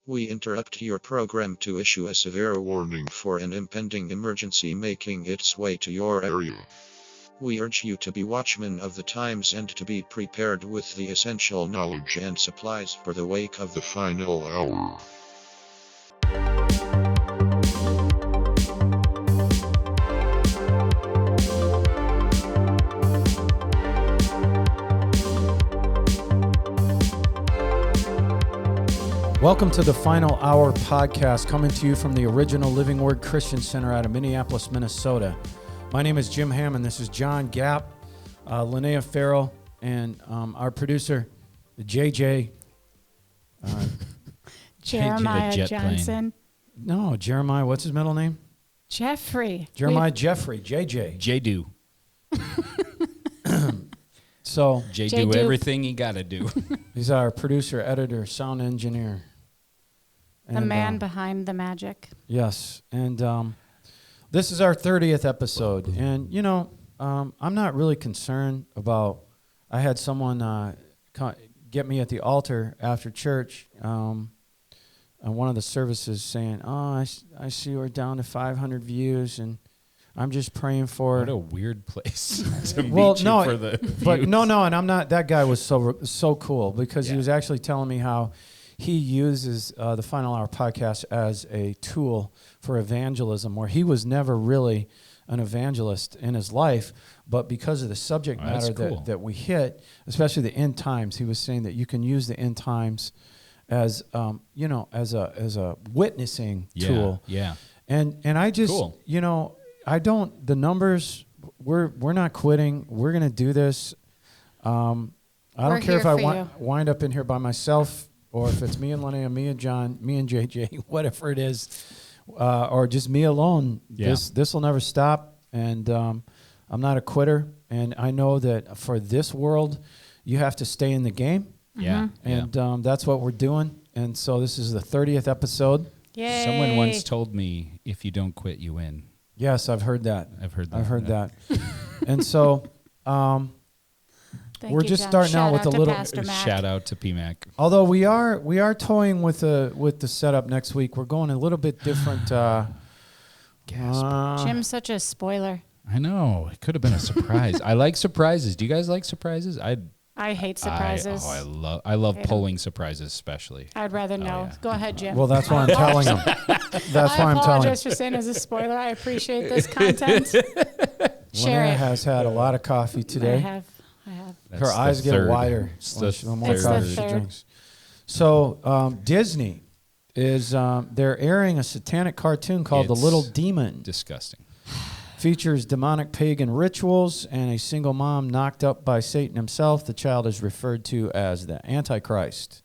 We interrupt your program to issue a severe warning for an impending emergency making its way to your area. We urge you to be watchmen of the times and to be prepared with the essential knowledge and supplies for the wake of the final hour. Welcome to the Final Hour podcast, coming to you from the original Living Word Christian Center out of Minneapolis, Minnesota. My name is Jim Hammond. This is John Gapp, Lonaiah Farrell, and our producer, JJ. Jeremiah Johnson. No, Jeremiah, what's his middle name? Jeffrey. Jeremiah Jeffrey, JJ. J-Do. So J-Do everything you gotta do. He's our producer, editor, sound engineer. The man behind the magic. Yes, and this is our 30th episode, and I'm not really concerned about. I had someone get me at the altar after church, on one of the services, saying, "Oh, I see we're down to 500 views, and I'm just praying for." What a weird place to meet you for the views. But no, and I'm not. That guy was so cool because he was actually telling me how he uses the Final Hour podcast as a tool for evangelism, where he was never really an evangelist in his life, but because of the subject matter that we hit, especially the end times, he was saying that you can use the end times as as a witnessing tool. Yeah. And I just I don't. The numbers. We're not quitting. We're gonna do this. I don't care if I wind up in here by myself, or if it's me and Lonaiah, me and John, me and JJ, whatever it is, or just me alone. Yeah. This will never stop. And I'm not a quitter. And I know that for this world, you have to stay in the game. Yeah. And that's what we're doing. And so this is the 30th episode. Yay. Someone once told me, if you don't quit, you win. Yes, I've heard that. I've heard that. And so we're just starting out with a little shout out to PMAC. Although we are toying with the setup next week. We're going a little bit different. Jim's such a spoiler. I know. It could have been a surprise. I like surprises. Do you guys like surprises? I hate surprises. I love pulling surprises, especially. I'd rather know. Yeah. Go ahead, Jim. Well, that's why I'm telling him. That's why I'm telling him. I apologize for saying as a spoiler. I appreciate this content. Share it. Has had a lot of coffee today. I have. Her eyes get wider. The more coffee she drinks. So Disney is they're airing a satanic cartoon called The Little Demon. Disgusting. Features demonic pagan rituals and a single mom knocked up by Satan himself. The child is referred to as the Antichrist.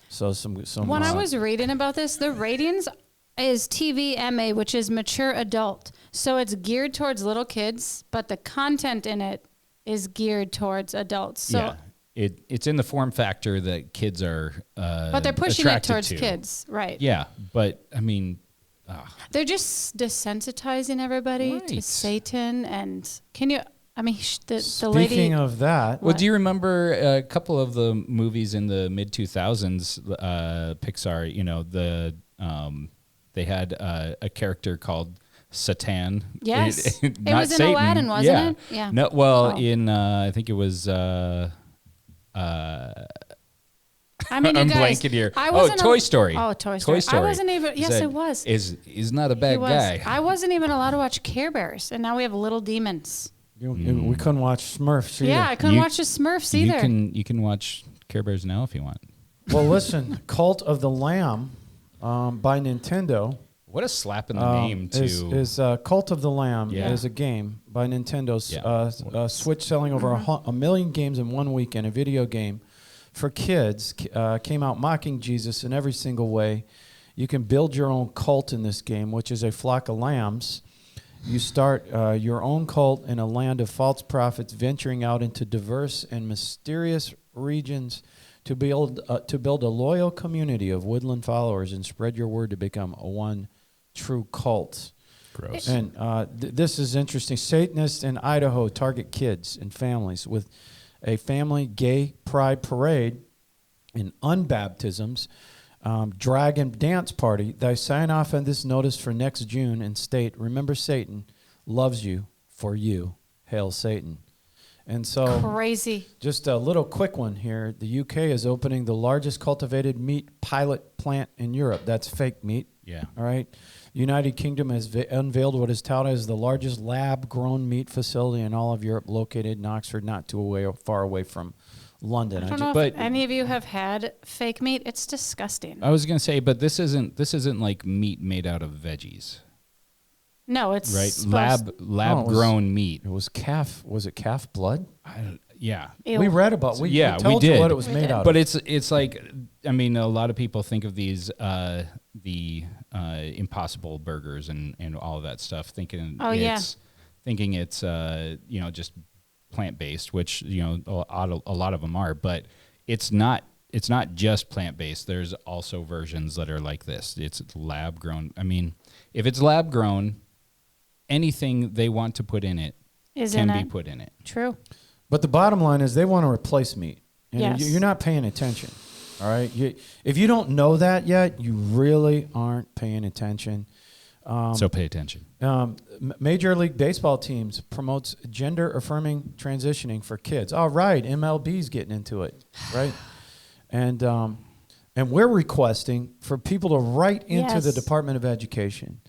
So some. When I was reading about this, the ratings is TVMA, which is mature adult. So it's geared towards little kids, but the content in it is geared towards adults. So it's in the form factor that kids are but they're pushing it towards kids, right? Yeah, but I mean, they're just desensitizing everybody to Satan. And can you? I mean, the lady. Speaking of that, well, do you remember a couple of the movies in the mid 2000s? Pixar, they had a character called Satan. Yes, it was Satan. in Aladdin, wasn't it? Yeah. No, in I think it was. I mean, I'm blanking here. Toy Story. Oh, Toy Story. I wasn't even. Yes, it was. Is not a bad guy. I wasn't even allowed to watch Care Bears, and now we have Little Demons. We couldn't watch Smurfs either. Yeah, I couldn't watch the Smurfs either. You can watch Care Bears now if you want. Well, listen, Cult of the Lamb by Nintendo. What a slap in the name, too. Is Cult of the Lamb is a game by Nintendo. Switch selling over a million games in 1 weekend, a video game for kids, came out mocking Jesus in every single way. You can build your own cult in this game, which is a flock of lambs. You start your own cult in a land of false prophets, venturing out into diverse and mysterious regions to build a loyal community of woodland followers and spread your word to become one true cult. Gross. And this is interesting. Satanists in Idaho target kids and families with a family gay pride parade and unbaptisms Dragon Dance Party. They sign off on this notice for next June and state, remember Satan loves you for you. Hail Satan. And so, crazy. Just a little quick one here. The UK is opening the largest cultivated meat pilot plant in Europe. That's fake meat. Yeah. All right. United Kingdom has unveiled what is touted as the largest lab-grown meat facility in all of Europe, located in Oxford, not too far away from London. I don't know if any of you have had fake meat. It's disgusting. I was gonna say, but this isn't like meat made out of veggies. No, it's right. Lab grown meat. It was calf. Was it calf blood? Yeah. We read about. We did what it was made out of. But it's like, I mean, a lot of people think of these the Impossible burgers and all of that stuff, thinking it's just plant based, which a lot of them are, but it's not. It's not just plant based. There's also versions that are like this. It's lab grown. I mean, if it's lab grown, anything they want to put in it can be put in it. True. But the bottom line is they want to replace meat. And yes. You're not paying attention. All right. If you don't know that yet, you really aren't paying attention. So pay attention. Major League Baseball teams promotes gender affirming transitioning for kids. All right. MLB's getting into it. Right. And we're requesting for people to write into the Department of Education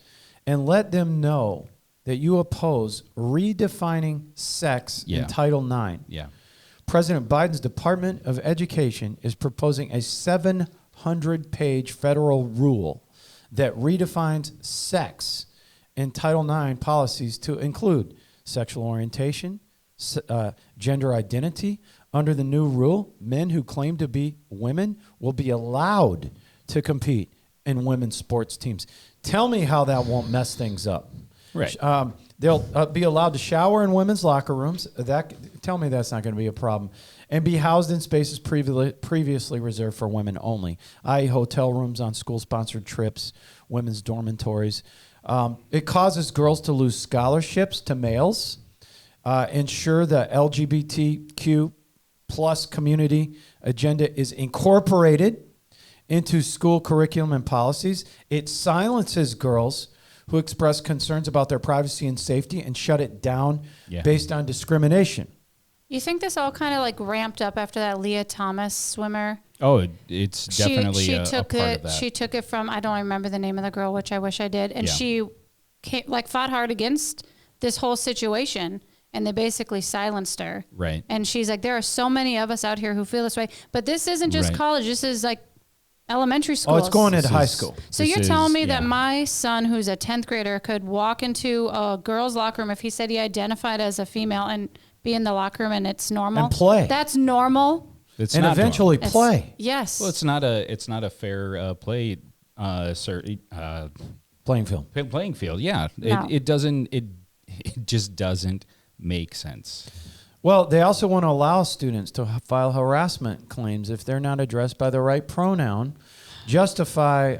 and let them know that you oppose redefining sex in Title IX. Yeah. President Biden's Department of Education is proposing a 700-page federal rule that redefines sex in Title IX policies to include sexual orientation, gender identity. Under the new rule, men who claim to be women will be allowed to compete in women's sports teams. Tell me how that won't mess things up. Right. They'll be allowed to shower in women's locker rooms. Tell me that's not going to be a problem. And be housed in spaces previously reserved for women only, i.e. hotel rooms on school-sponsored trips, women's dormitories. It causes girls to lose scholarships to males, ensure the LGBTQ plus community agenda is incorporated into school curriculum and policies. It silences girls who express concerns about their privacy and safety and shut it down based on discrimination. You think this all kind of like ramped up after that Leah Thomas swimmer? Oh, it's definitely a took part it. of that. She took it from, I don't remember the name of the girl, which I wish I did, and she fought hard against this whole situation. And they basically silenced her. Right. And she's like, there are so many of us out here who feel this way. But this isn't just college. This is like elementary school. Oh, it's going into high school. So you're telling me that my son, who's a 10th grader, could walk into a girl's locker room if he said he identified as a female and be in the locker room and it's normal? And play. That's normal? It's and not eventually normal. play. Yes. Well, it's not a fair play playing field. Playing field, yeah. No. It just doesn't make sense. Well, they also want to allow students to file harassment claims if they're not addressed by the right pronoun, justify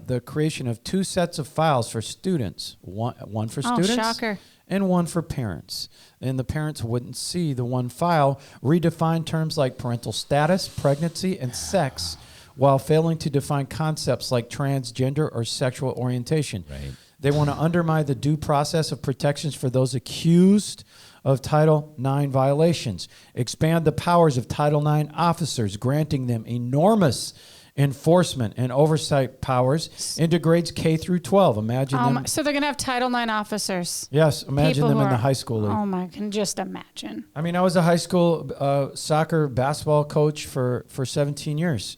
the creation of 2 sets of files for students, one for students shocker. and one for parents. And the parents wouldn't see the one file, redefine terms like parental status, pregnancy, and sex, while failing to define concepts like transgender or sexual orientation. Right. They want to undermine the due process of protections for those accused of Title IX violations, expand the powers of Title IX officers, granting them enormous enforcement and oversight powers into grades K through 12. Imagine them. So they're going to have Title IX officers. Yes, imagine People them who in the are- high school league. Oh my, I can just imagine. I mean, I was a high school soccer basketball coach for 17 years.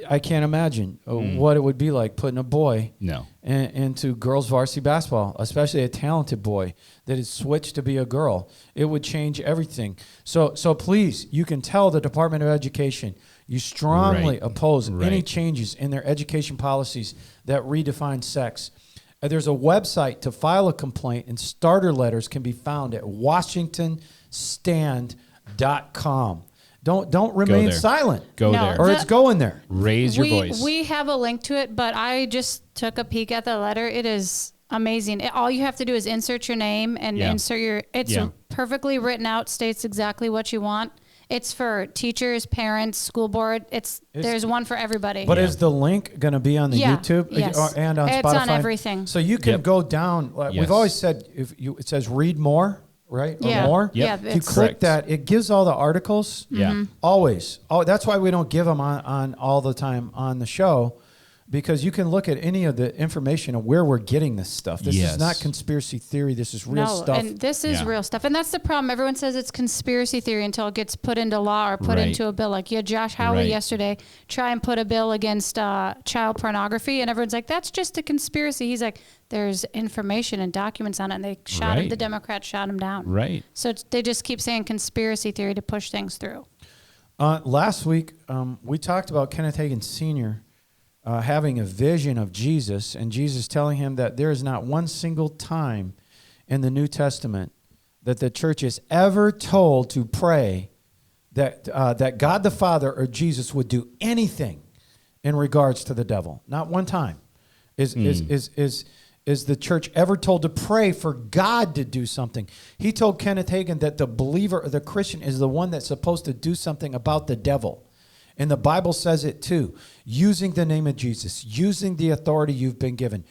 I can't imagine what it would be like putting a boy into girls varsity basketball, especially a talented boy that is switched to be a girl. It would change everything. So please, you can tell the Department of Education you strongly oppose any changes in their education policies that redefine sex. There's a website to file a complaint, and starter letters can be found at WashingtonStand.com. Don't remain silent. Go there. Or it's going there. Raise your voice. We have a link to it, but I just took a peek at the letter. It is amazing. All you have to do is insert your name and insert your. It's perfectly written out. States exactly what you want. It's for teachers, parents, school board. There's one for everybody. But is the link going to be on the YouTube and on Spotify? It's on everything. So you can go down. We've always said it says read more, right? Yeah. Or more. Yeah. If you click that, it gives all the articles. Yeah. Always. Oh, that's why we don't give them on all the time on the show. Because you can look at any of the information of where we're getting this stuff. This is not conspiracy theory. This is real stuff. And this is real stuff. And that's the problem. Everyone says it's conspiracy theory until it gets put into law or put into a bill. Like you had Josh Hawley yesterday try and put a bill against child pornography. And everyone's like, that's just a conspiracy. He's like, there's information and documents on it. And they shot him. The Democrats shot him down. Right. So they just keep saying conspiracy theory to push things through. Last week, we talked about Kenneth Hagin Sr., having a vision of Jesus, and Jesus telling him that there is not one single time in the New Testament that the church is ever told to pray that God the Father or Jesus would do anything in regards to the devil. Not one time is the church ever told to pray for God to do something. He told Kenneth Hagin that the believer or the Christian is the one that's supposed to do something about the devil. And the Bible says it too, using the name of Jesus, using the authority you've been given,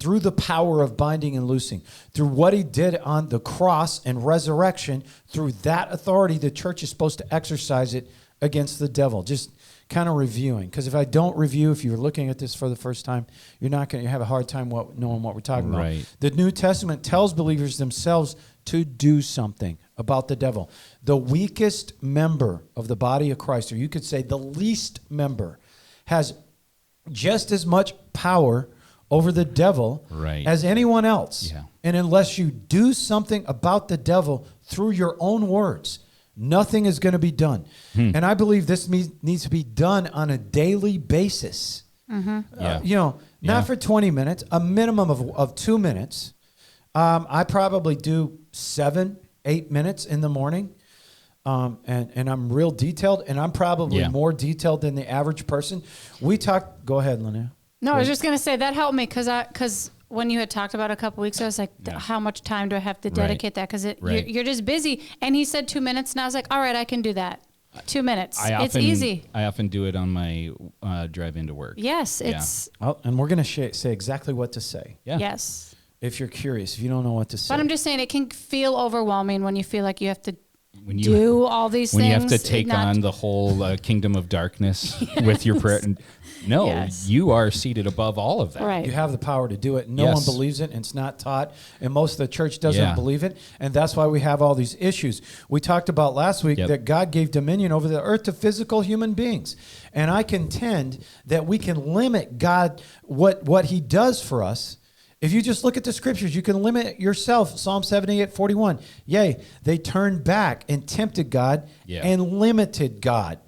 through the power of binding and loosing, through what he did on the cross and resurrection, through that authority, the church is supposed to exercise it against the devil. Just kind of reviewing. Because if I don't review, if you're looking at this for the first time, you're not going to have a hard time knowing what we're talking about. The New Testament tells believers themselves to do something about the devil. The weakest member of the body of Christ, or you could say the least member, has just as much power over the devil as anyone else. Yeah. And unless you do something about the devil through your own words, nothing is going to be done. And I believe this needs to be done on a daily basis. Not for 20 minutes, a minimum of 2 minutes. I probably do 7-8 minutes in the morning. And I'm real detailed, and I'm probably more detailed than the average person. Go ahead, Lonaiah. No, I was just going to say that helped me because when you had talked about it a couple weeks ago, I was like, how much time do I have to dedicate that? Because you're just busy. And he said 2 minutes, and I was like, all right, I can do that. 2 minutes. It's easy. I often do it on my drive into work. Yes, it's. Oh, and we're going to say exactly what to say. Yeah. Yes. If you're curious, if you don't know what to say. But I'm just saying it can feel overwhelming when you feel like you have to do all these things. When you have to take on the whole kingdom of darkness with your prayer. No, you are seated above all of that. Right. You have the power to do it. No one believes it, and it's not taught, and most of the church doesn't believe it, and that's why we have all these issues. We talked about last week that God gave dominion over the earth to physical human beings, and I contend that we can limit God, what he does for us. If you just look at the scriptures, you can limit yourself. Psalm 78:41. Yea, they turned back and tempted God and limited God,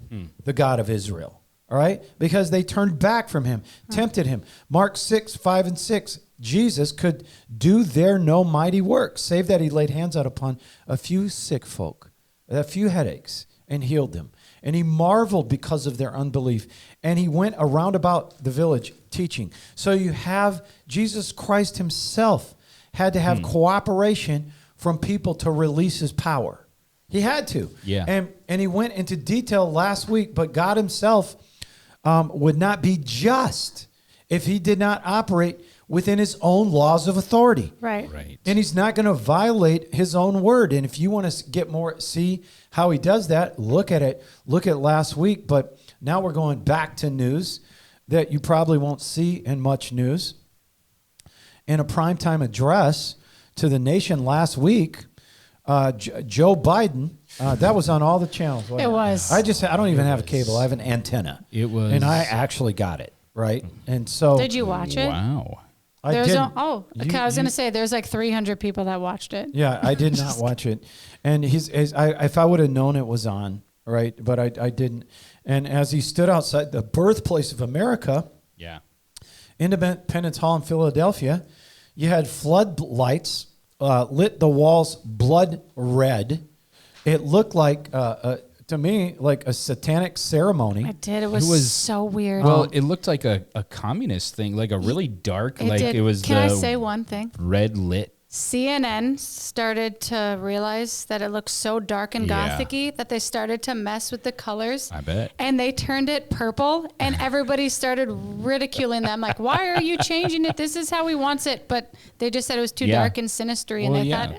the God of Israel. All right? Because they turned back from him, tempted him. Mark 6:5-6. Jesus could do there no mighty work, save that he laid hands out upon a few sick folk, a few headaches, and healed them. And he marveled because of their unbelief. And he went around about the village teaching. So you have Jesus Christ himself had to have cooperation from people to release his power. He had to. Yeah. And he went into detail last week, but God himself would not be just if he did not operate within his own laws of authority. Right. And he's not going to violate his own word. And if you want to see how he does that, look at it. Look at last week. But now we're going back to news that you probably won't see in much news. In a primetime address to the nation last week, Joe Biden, that was on all the channels. It was. I don't even have a cable. I have an antenna. It was. And I actually got it, right? And so. Did you watch it? Wow. I did. I was going to say there's like 300 people that watched it. Yeah, I did not watch it. And if I would have known it was on, right? But I didn't. And as he stood outside the birthplace of America, Independence Hall in Philadelphia, you had floodlights lit the walls blood red. It looked like, to me, like a satanic ceremony. I did. It was so weird. Well, it looked like a communist thing, like a really dark, it did. It was. Can I say one thing? Red lit CNN started to realize that it looked so dark and gothic-y that they started to mess with the colors. I bet. And they turned it purple, and everybody started ridiculing them. Like, why are you changing it? This is how he wants it. But they just said it was too dark and sinister, and they thought,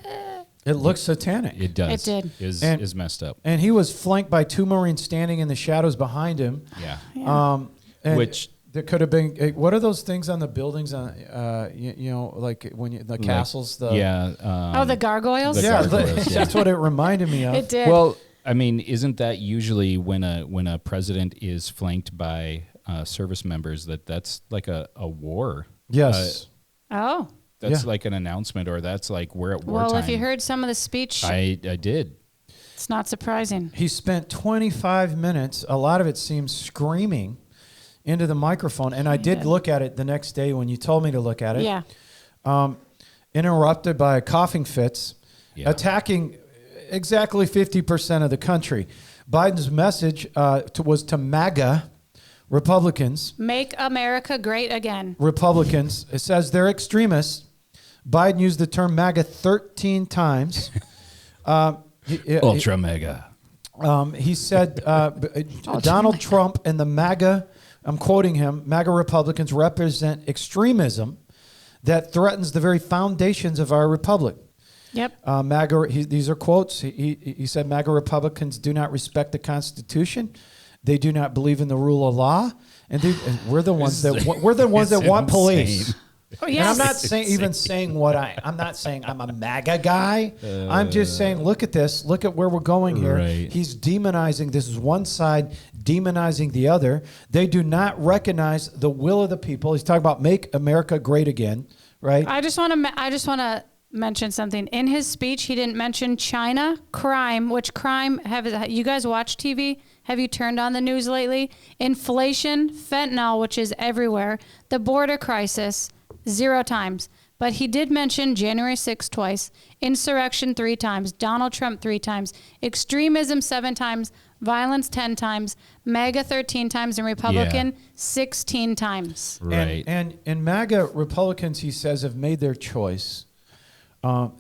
It looks satanic. It does. It did. Is messed up. And he was flanked by 2 Marines standing in the shadows behind him. Yeah. Which... There could have been. What are those things on the buildings? You know, like when the castles. The the gargoyles. That's what it reminded me of. It did. Well, I mean, isn't that usually when a president is flanked by service members that's like a war? Yes. That's like an announcement, or that's like we're at wartime. Well, if you heard some of the speech, I did. It's not surprising. He spent 25 minutes. A lot of it seems screaming into the microphone, and I did look at it the next day when you told me to look at it. Yeah. Interrupted by coughing fits, attacking exactly 50% of the country. Biden's message was to MAGA Republicans. Make America great again. Republicans. It says they're extremists. Biden used the term MAGA 13 times. Ultra mega. He said Donald Trump and the MAGA, I'm quoting him, MAGA Republicans represent extremism that threatens the very foundations of our republic. Yep. These are quotes. He said MAGA Republicans do not respect the Constitution. They do not believe in the rule of law. And we're the ones that want police. Oh, yes. And I'm not saying I'm not saying I'm a MAGA guy. I'm just saying, look at this. Look at where we're going here. Right. He's demonizing. This is one side demonizing the other. They do not recognize the will of the people. He's talking about make America great again, right? I just want to mention something. In his speech, he didn't mention China, crime, have you guys watched TV? Have you turned on the news lately? Inflation, fentanyl, which is everywhere, the border crisis, 0 times. But he did mention January 6th twice, insurrection 3 times, Donald Trump 3 times, extremism 7 times, violence 10 times, MAGA 13 times, and Republican 16 times. Right. And MAGA Republicans, he says, have made their choice.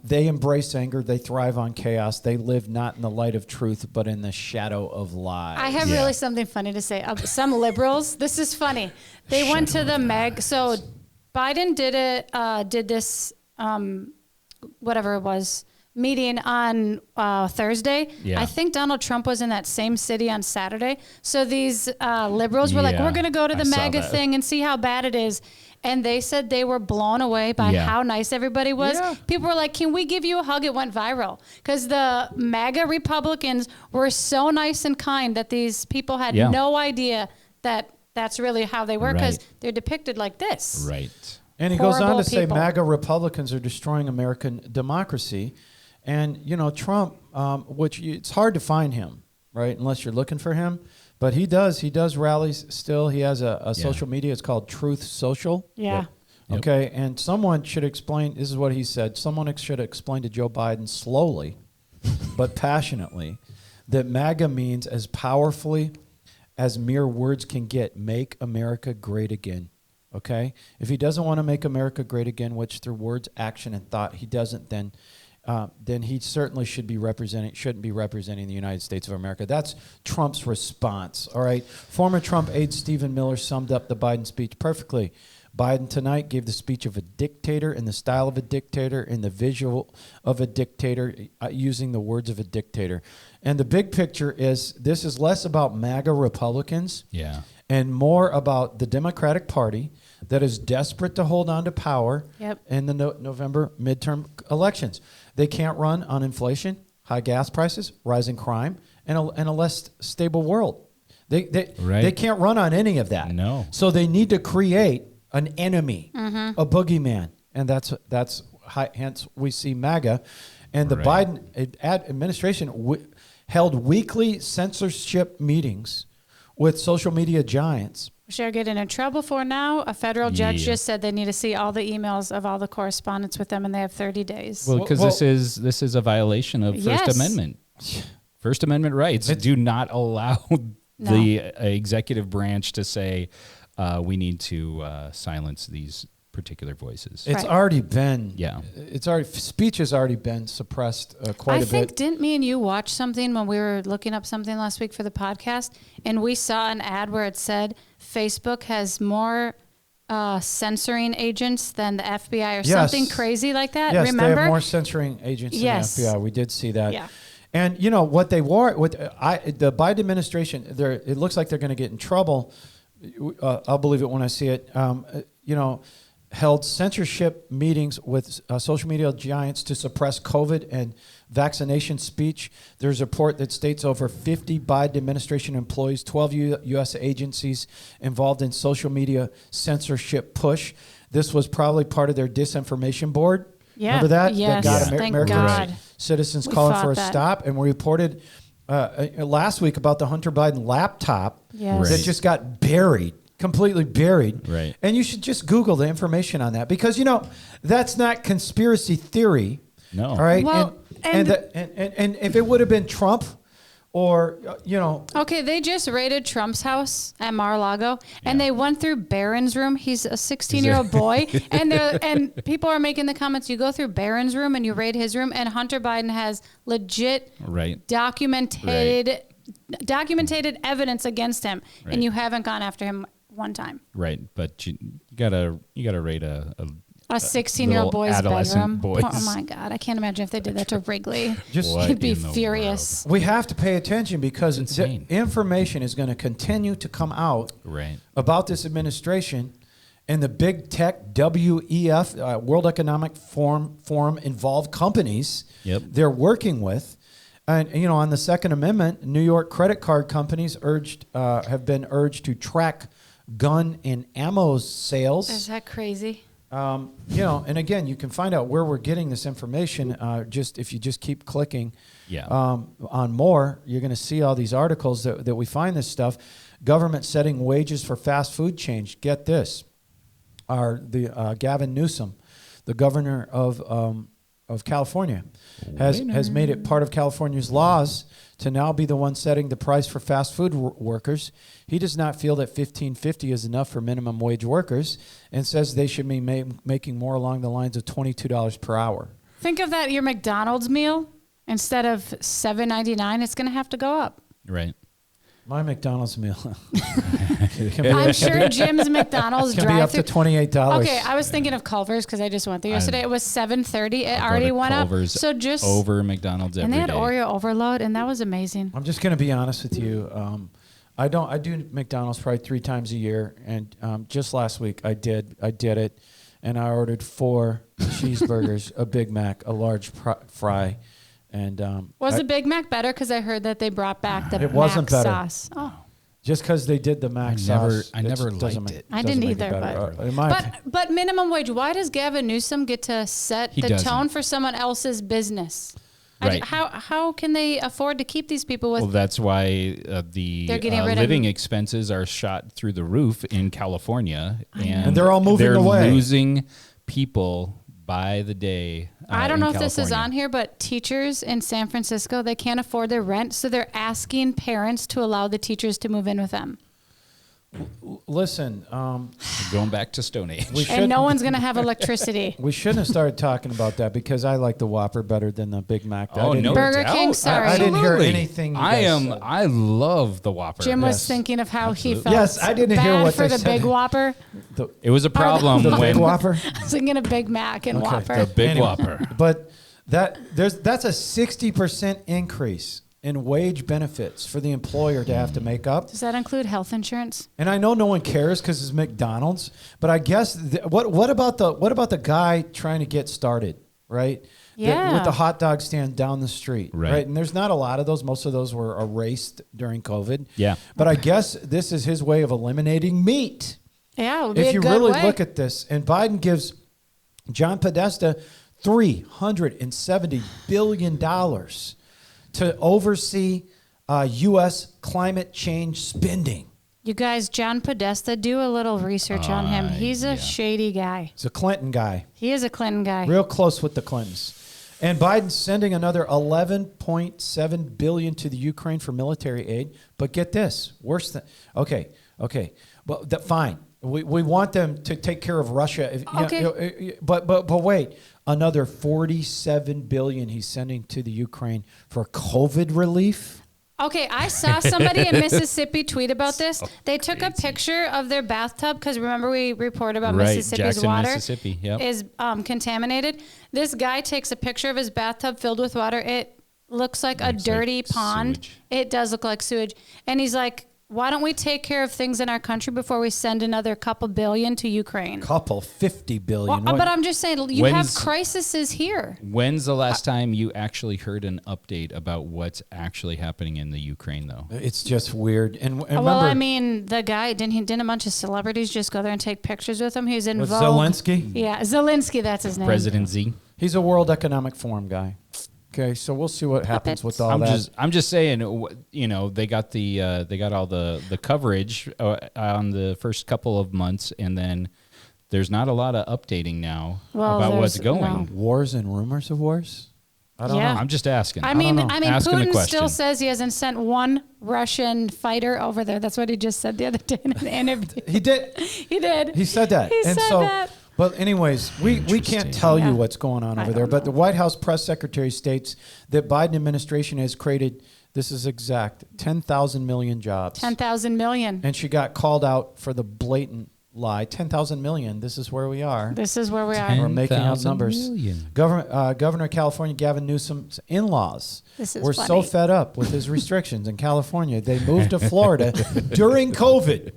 They embrace anger. They thrive on chaos. They live not in the light of truth, but in the shadow of lies. I have really something funny to say. Some liberals, this is funny. They went to the MAGA. So Biden did this, whatever it was, meeting on Thursday. Yeah. I think Donald Trump was in that same city on Saturday. So these liberals were like, we're going to go to the MAGA thing and see how bad it is. And they said they were blown away by how nice everybody was. Yeah. People were like, can we give you a hug? It went viral. Because the MAGA Republicans were so nice and kind that these people had no idea that that's really how they were, because they're depicted like this. Right. And he goes on to say MAGA Republicans are destroying American democracy. And, you know, Trump, it's hard to find him, right, unless you're looking for him. But he does rallies still. He has a social media. It's called Truth Social. Yeah. Yep. Okay, and someone should explain, this is what he said, someone should explain to Joe Biden slowly but passionately that MAGA means as powerfully as mere words can get, make America great again. Okay? If he doesn't want to make America great again, which through words, action, and thought, he doesn't, then he certainly shouldn't be representing the United States of America. That's Trump's response, all right? Former Trump aide Stephen Miller summed up the Biden speech perfectly. Biden tonight gave the speech of a dictator in the style of a dictator, in the visual of a dictator, using the words of a dictator. And the big picture is this is less about MAGA Republicans and more about the Democratic Party that is desperate to hold on to power in the November midterm elections. They can't run on inflation, high gas prices, rising crime, and a less stable world. They can't run on any of that. No. So they need to create an enemy, a boogeyman, and that's hence we see MAGA, and the Biden administration held weekly censorship meetings with social media giants. Which they're getting in trouble for now. A federal judge just said they need to see all the emails of all the correspondence with them, and they have 30 days. Well, because this is a violation of First Amendment. First Amendment rights do not allow the executive branch to say we need to silence these particular voices. It's already been. Yeah. Speech has already been suppressed quite a bit. I think, didn't me and you watch something when we were looking up something last week for the podcast, and we saw an ad where it said Facebook has more censoring agents than the FBI or something crazy like that? Yes, remember? they have more censoring agents than the FBI. We did see that. Yeah. And you know what they were the Biden administration. It looks like they're going to get in trouble. I'll believe it when I see it. Held censorship meetings with social media giants to suppress COVID and vaccination speech. There's a report that states over 50 Biden administration employees, 12 U.S. agencies involved in social media censorship push. This was probably part of their disinformation board. Yeah. Remember that? Yes. That got Thank American God. citizens calling for a stop. And we reported last week about the Hunter Biden laptop that just got buried. Completely buried. Right. And you should just Google the information on that because, that's not conspiracy theory. No. All right. Well, and if it would have been Trump or, Okay, they just raided Trump's house at Mar-a-Lago, and they went through Barron's room. He's a 16-year-old boy, and people are making the comments, you go through Barron's room and you raid his room, and Hunter Biden has legit documented evidence against him, and you haven't gone after him one time. Right, but you gotta rate a 16-year-old boy's adolescent bedroom. boys. Oh my God, I can't imagine if they did that to Wrigley. Just he'd be furious. We have to pay attention because insane. Information is going to continue to come out about this administration and the big tech WEF, World Economic Forum involved companies they're working with. And, on the Second Amendment, New York credit card companies have been urged to track gun and ammo sales. Is that crazy? And again, you can find out where we're getting this information. If you just keep clicking on more, you're going to see all these articles that we find this stuff. Government setting wages for fast food change. Get this: Gavin Newsom, the governor of California, has made it part of California's laws to now be the one setting the price for fast food workers. He does not feel that $15.50 is enough for minimum wage workers and says they should be making more along the lines of $22 per hour. Think of that, your McDonald's meal, instead of $7.99, it's going to have to go up. Right. My McDonald's meal. I'm sure Jim's McDonald's can be up to $28. Okay, I was thinking of Culver's because I just went there yesterday. It was $7.30. It already went Culver's up. So just over McDonald's every day. And they had Oreo overload, and that was amazing. I'm just going to be honest with you. I do McDonald's probably 3 times a year, and just last week I did it, and I ordered 4 cheeseburgers, a Big Mac, a large fry. And was the Big Mac better? Because I heard that they brought back the Mac sauce. Oh, just because they did the Mac sauce, I never liked it. I didn't either. But minimum wage. Why does Gavin Newsom get to set the tone for someone else's business? Right. How can they afford to keep these people with? Well, that's why the living expenses are shot through the roof in California, and they're all moving away. They're losing people by the day. I don't know if this is on here, but teachers in San Francisco, they can't afford their rent, so they're asking parents to allow the teachers to move in with them. Listen, going back to Stone Age, and no one's gonna have electricity. We shouldn't have started talking about that because I like the Whopper better than the Big Mac. No Burger doubt. King. Sorry, I didn't hear anything. I love the Whopper. Jim was thinking of how he felt. Yes, I didn't hear what for they the said. Big Whopper. It was a problem The when Big Whopper. I was thinking of Big Mac and Whopper. The Big Whopper. But that's a 60% increase in wage benefits for the employer to have to make up. Does that include health insurance? And I know no one cares because it's McDonald's, but I guess what about the guy trying to get started, right? Yeah. With the hot dog stand down the street, right? And there's not a lot of those. Most of those were erased during COVID. Yeah. But I guess this is his way of eliminating meat. Yeah, it would be If a you good really way. look at this, and Biden gives John Podesta $370 billion to oversee U.S. climate change spending. You guys, John Podesta, do a little research on him. He's a shady guy. He's a Clinton guy. He is a Clinton guy. Real close with the Clintons. And Biden's sending another $11.7 billion to the Ukraine for military aid. But get this, worse than okay. Well, fine. We want them to take care of Russia. Okay. But wait, another $47 billion he's sending to the Ukraine for COVID relief. Okay, I saw somebody in Mississippi tweet about this. They took a picture of their bathtub because remember we reported about Mississippi's Jackson, water Mississippi, yep. is contaminated. This guy takes a picture of his bathtub filled with water. It looks like a dirty pond. Sewage. It does look like sewage. And he's like, why don't we take care of things in our country before we send another couple billion to Ukraine? Couple, 50 billion. Well, but I'm just saying, you have crises here. When's the last time you actually heard an update about what's actually happening in the Ukraine, though? It's just weird. And Well, remember, I mean, the guy, didn't a bunch of celebrities just go there and take pictures with him? He was in with Vogue. Zelensky? Yeah, Zelensky, that's his name. President Z. He's a World Economic Forum guy. Okay, so we'll see what happens with all that. I'm just saying, they got all the coverage on the first couple of months, and then there's not a lot of updating now about what's going. No. Wars and rumors of wars? I don't know. I'm just asking. I mean, Asking Putin the question. still says he hasn't sent one Russian fighter over there. That's what he just said the other day in an interview. He did. He did. He said that. He said that. But anyways, we can't tell you what's going on over there. But the White House press secretary states that Biden administration has created, this is exact, 10,000 million jobs. 10,000 million. And she got called out for the blatant lie. 10,000 million. This is where we are. This is where we are. We're making out numbers. Million. Governor of California, Gavin Newsom's in-laws were so fed up with his restrictions in California, they moved to Florida during COVID.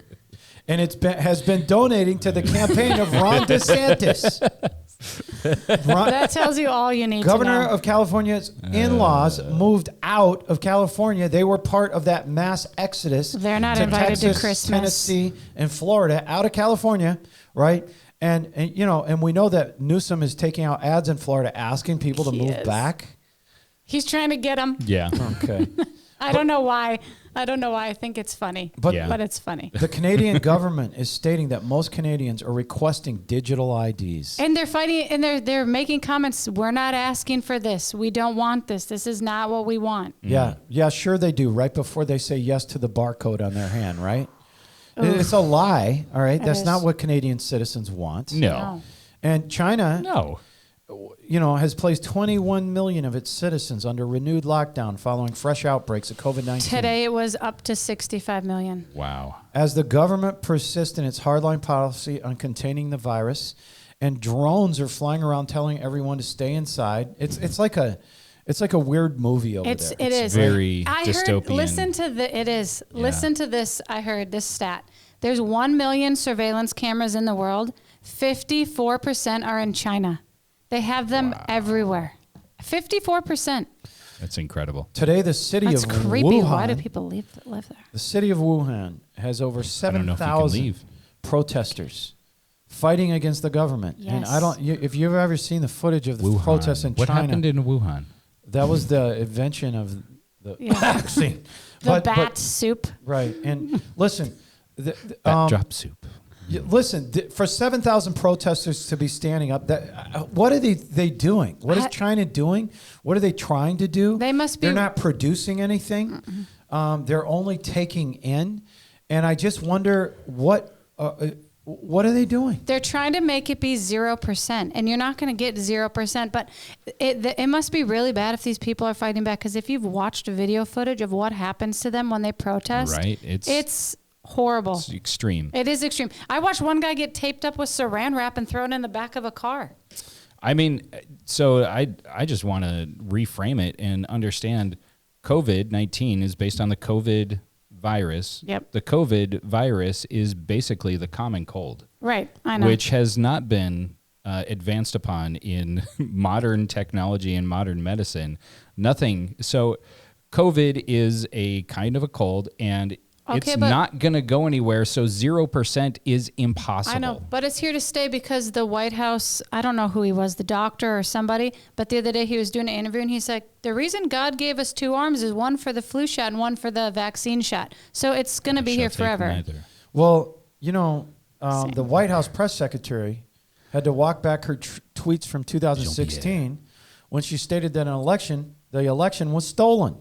And has been donating to the campaign of Ron DeSantis. That tells you all you need Governor to know. of California's in-laws moved out of California. They were part of that mass exodus. They're not to invited Texas, to Christmas. Tennessee, and Florida, out of California, right? And we know that Newsom is taking out ads in Florida asking people to move back. He's trying to get them. Yeah. Okay. I don't know why. I think it's funny, but it's funny. The Canadian government is stating that most Canadians are requesting digital IDs. And they're fighting, and they're making comments. We're not asking for this. We don't want this. This is not what we want. Yeah, sure they do. Right before they say yes to the barcode on their hand, right? Oof. It's a lie. All right, that's not what Canadian citizens want. No. And China, has placed 21 million of its citizens under renewed lockdown following fresh outbreaks of COVID-19. Today it was up to 65 million. Wow. As the government persists in its hardline policy on containing the virus, and drones are flying around telling everyone to stay inside, it's like a weird movie over there. It is very Heard, dystopian. Listen to this. I heard this stat. There's 1 million surveillance cameras in the world. 54% are in China. They have them everywhere. 54%. That's incredible. Today, the city That's of creepy. Wuhan. Why do people live there? The city of Wuhan has over 7,000 protesters fighting against the government. Yes. And if you've ever seen the footage of the protests in China. What happened in Wuhan? That was the invention of the vaccine. Bat soup. Right. And listen. Bat drop soup. Listen, for 7,000 protesters to be standing up, what are they doing? What is China doing? What are they trying to do? They must be. They're not producing anything. They're only taking in. And I just wonder what are they doing? They're trying to make it be 0%, and you're not going to get 0%. But it must be really bad if these people are fighting back. Because if you've watched video footage of what happens to them when they protest, right? It's horrible. It's extreme. It is extreme. I watched one guy get taped up with saran wrap and thrown in the back of a car. I mean, so I just want to reframe it and understand COVID-19 is based on the COVID virus. Yep. The COVID virus is basically the common cold. Right, I know. Which has not been advanced upon in modern technology and modern medicine. Nothing. So COVID is a kind of a cold, and it's not going to go anywhere, so 0% is impossible. I know, but it's here to stay because the White House, I don't know who he was, the doctor or somebody, but the other day he was doing an interview and he's like, the reason God gave us 2 arms is one for the flu shot and one for the vaccine shot. So it's going to be here forever. Well, the White House press secretary had to walk back her tweets from 2016 when she stated that the election was stolen.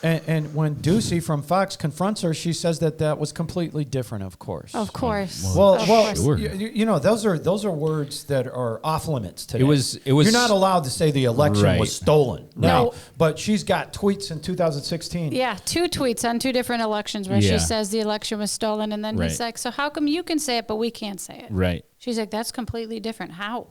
And when Ducey from Fox confronts her, she says that was completely different, of course. Of course. Well, Sure. those are words that are off limits today. It was. You're not allowed to say the election Right. was stolen. No. Right. But she's got tweets in 2016. Yeah, 2 tweets on 2 different elections where she says the election was stolen, and then he's like, so how come you can say it, but we can't say it? Right. She's like, that's completely different. How?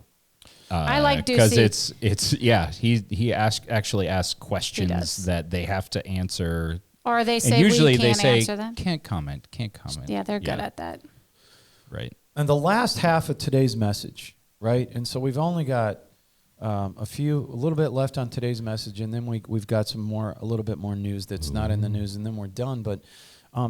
I like Ducey. Because he actually asks questions that they have to answer. Or they say, and usually we can't they say, answer them. Can't comment. Yeah, they're good at that. Right. And the last half of today's message, right? And so we've only got a little bit left on today's message, and then we've got a little bit more news that's not in the news, and then we're done. But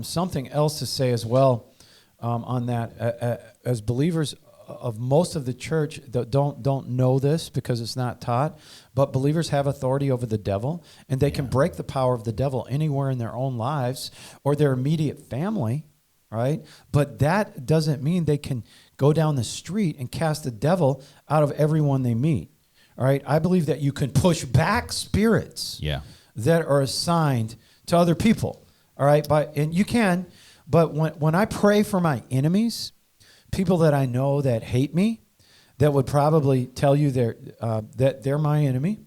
something else to say as well on that, as believers of most of the church that don't know this because it's not taught, but believers have authority over the devil, and they can break the power of the devil anywhere in their own lives or their immediate family, right? But that doesn't mean they can go down the street and cast the devil out of everyone they meet, all right? I believe that you can push back spirits that are assigned to other people, all right? And you can, but when I pray for my enemies, people that I know that hate me, that would probably tell you that they're my enemy.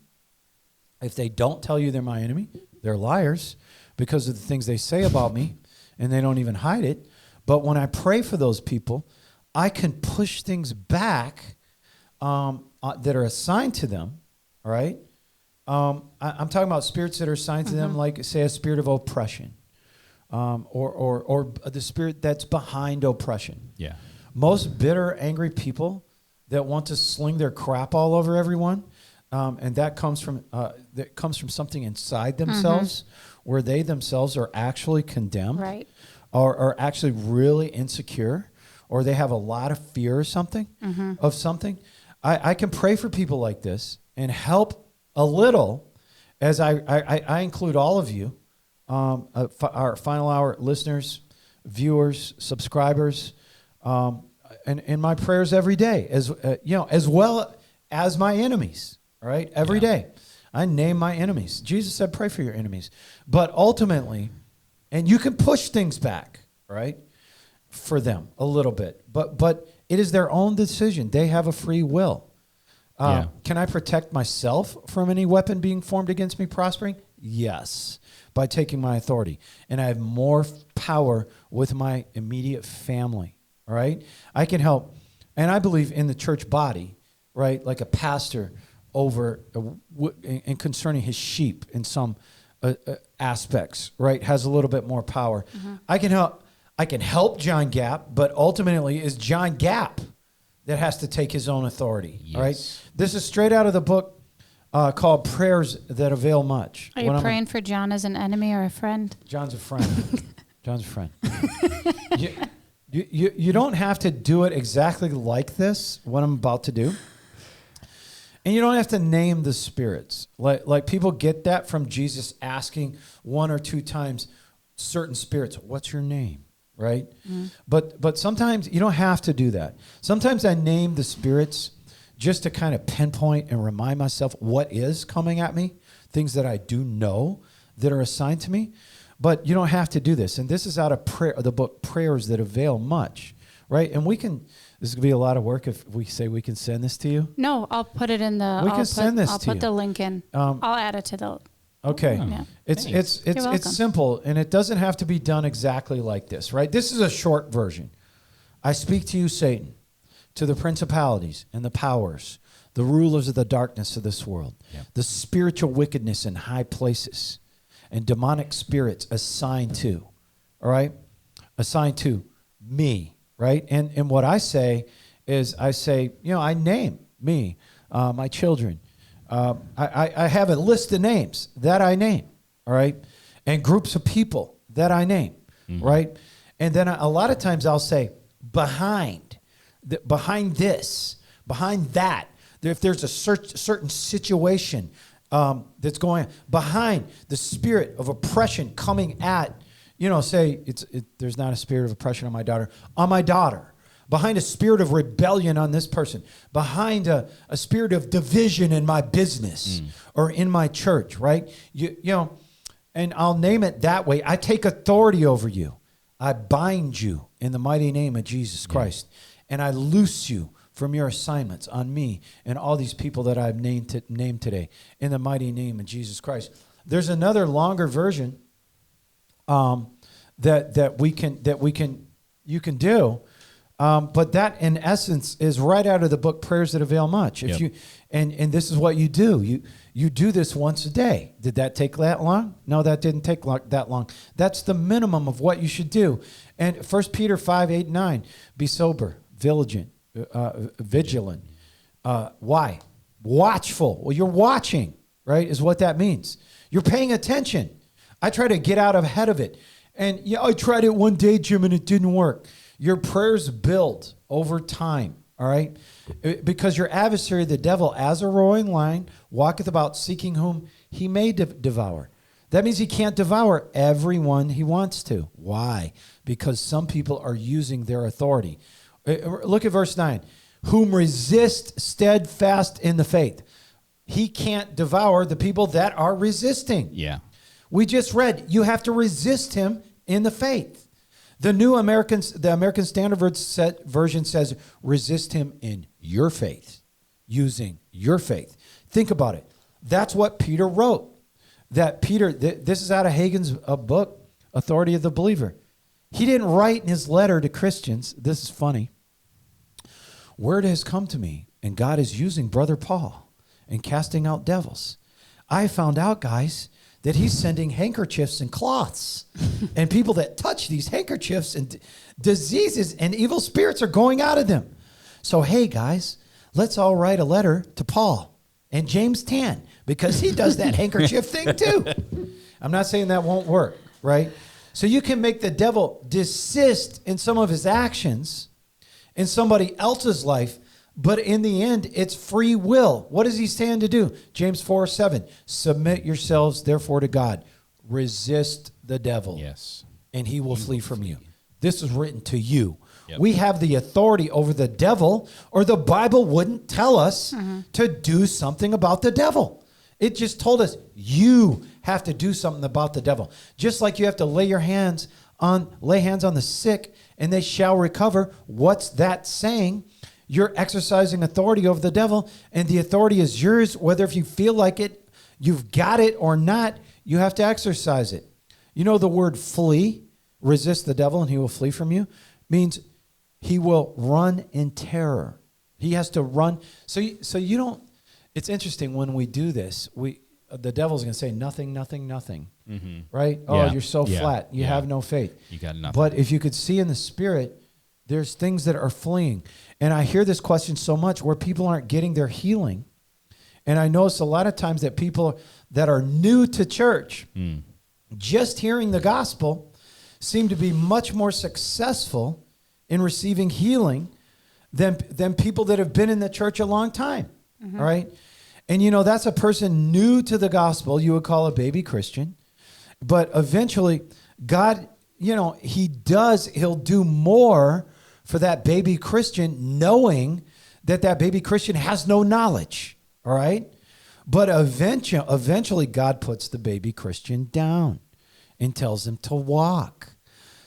If they don't tell you they're my enemy, they're liars because of the things they say about me, and they don't even hide it. But when I pray for those people, I can push things back that are assigned to them, all right? I'm talking about spirits that are assigned to them, like, say, a spirit of oppression or the spirit that's behind oppression. Yeah. Most bitter, angry people that want to sling their crap all over everyone, and that comes from something inside themselves, where they themselves are actually condemned, Right. or are actually really insecure, or they have a lot of fear or something of something. I can pray for people like this and help a little, as I include all of you, our Final Hour listeners, viewers, subscribers. And in my prayers every day, as well as my enemies. All right, every day, I name my enemies. Jesus said, "Pray for your enemies." But ultimately, and you can push things back, right, for them a little bit. But it is their own decision. They have a free will. Can I protect myself from any weapon being formed against me prospering? Yes, by taking my authority, and I have more power with my immediate family. All right, I can help, and I believe in the church body, right? Like a pastor over and concerning his sheep in some aspects, right? Has a little bit more power. I can help John Gap, but ultimately is John Gap that has to take his own authority. Yes. All right, this is straight out of the book called "Prayers That Avail Much." Are you praying for John as an enemy or a friend? John's a friend. John's a friend. You don't have to do it exactly like this, what I'm about to do. And you don't have to name the spirits. Like people get that from Jesus asking 1 or 2 times certain spirits, "What's your name?" Right? But sometimes you don't have to do that. Sometimes I name the spirits just to kind of pinpoint and remind myself what is coming at me, things that I do know that are assigned to me. But you don't have to do this. And this is out of the book Prayers That Avail Much, right? And this could be a lot of work if we say we can send this to you. No, I'll put it in the... I'll put the link in. I'll add it to the... Okay. Yeah. It's simple, and it doesn't have to be done exactly like this, right? This is a short version. I speak to you, Satan, to the principalities and the powers, the rulers of the darkness of this world, the spiritual wickedness in high places, and demonic spirits assigned to, all right? Assigned to me, right? And what I say is I name me, my children. I have a list of names that I name, all right? And groups of people that I name, right? And then a lot of times I'll say behind this, behind that, if there's a certain situation that's going on, behind the spirit of oppression coming at, say there's not a spirit of oppression on my daughter, behind a spirit of rebellion on this person, behind a spirit of division in my business or in my church, right? And I'll name it that way. I take authority over you. I bind you in the mighty name of Jesus Christ. And I loose you from your assignments on me and all these people that I've named today in the mighty name of Jesus Christ. There's another longer version that you can do. But that, in essence, is right out of the book Prayers That Avail Much. If you and this is what you do. You do this once a day. Did that take that long? No, that didn't take that long. That's the minimum of what you should do. And 1 Peter 5:8-9, be sober, vigilant. Why? Watchful. Well, you're watching, right, is what that means. You're paying attention. I try to get out ahead of it. And I tried it one day, Jim, and it didn't work. Your prayers build over time, all right? Because your adversary, the devil, as a roaring lion, walketh about seeking whom he may devour. That means he can't devour everyone he wants to. Why? Because some people are using their authority. Look at verse 9. Whom resist steadfast in the faith. He can't devour the people that are resisting. Yeah. We just read, you have to resist him in the faith. The American Standard Version says, resist him in your faith, using your faith. Think about it. That's what Peter wrote. This is out of Hagen's book, Authority of the Believer. He didn't write in his letter to Christians, this is funny, word has come to me, and God is using Brother Paul and casting out devils. I found out, guys, that he's sending handkerchiefs and cloths. And people that touch these handkerchiefs and diseases and evil spirits are going out of them. So, hey, guys, let's all write a letter to Paul and James Tan because he does that handkerchief thing too. I'm not saying that won't work, right? So you can make the devil desist in some of his actions in somebody else's life, but in the end, it's free will. What is he saying to do? James 4:7. Submit yourselves, therefore, to God. Resist the devil. Yes. And he will flee from you. This is written to you. Yep. We have the authority over the devil, or the Bible wouldn't tell us to do something about the devil. It just told us you have to do something about the devil. Just like you have to lay hands on the sick and they shall recover. What's that saying? You're exercising authority over the devil, and the authority is yours, whether if you feel like it, you've got it or not, you have to exercise it. You know the word flee, resist the devil and he will flee from you, means he will run in terror. He has to run. So you don't, it's interesting when we do this, the devil's going to say nothing, nothing, nothing, right? Oh, you're so flat. You have no faith. You got nothing. But if you could see in the spirit, there's things that are fleeing. And I hear this question so much where people aren't getting their healing. And I notice a lot of times that people that are new to church, just hearing the gospel, seem to be much more successful in receiving healing than people that have been in the church a long time, all right? And, that's a person new to the gospel. You would call a baby Christian. But eventually, God, he'll do more for that baby Christian, knowing that baby Christian has no knowledge, all right? But eventually God puts the baby Christian down and tells him to walk.